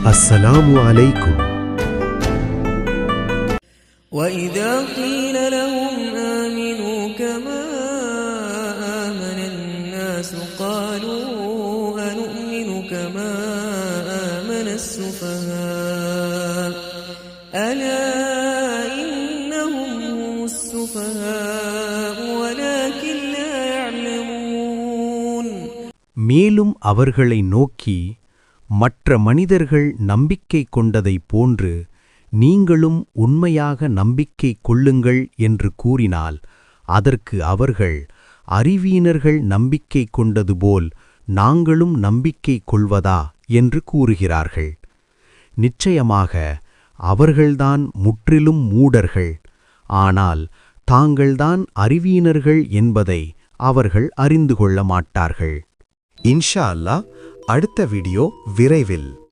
அஸ்ஸலாமு அலைக்கும். وَإِذَا قِيلَ لَهُمْ آمِنُوا كَمَا آمَنَ النَّاسُ قَالُوا أَنُؤْمِنُ كَمَا آمَنَ السُّفَهَاءُ أَلَا إِنَّهُمْ هُمُ السُّفَهَاءُ وَلَكِنْ لَا يَعْلَمُونَ. மேலும் அவர்களை நோக்கி, மற்ற மனிதர்கள் நம்பிக்கை கொண்டதைப் போன்று நீங்களும் உண்மையாக நம்பிக்கை கொள்ளுங்கள் என்று கூறினால், அதற்கு அவர்கள், அறிவீனர்கள் நம்பிக்கை கொண்டது போல் நாங்களும் நம்பிக்கை கொள்வதா என்று கூறுகிறார்கள். நிச்சயமாக அவர்கள்தான் முற்றிலும் மூடர்கள். ஆனால் தாங்கள்தான் அறிவீனர்கள் என்பதை அவர்கள் அறிந்து கொள்ள மாட்டார்கள். இன்ஷா அல்லாஹ், அடுத்த வீடியோ விரைவில்.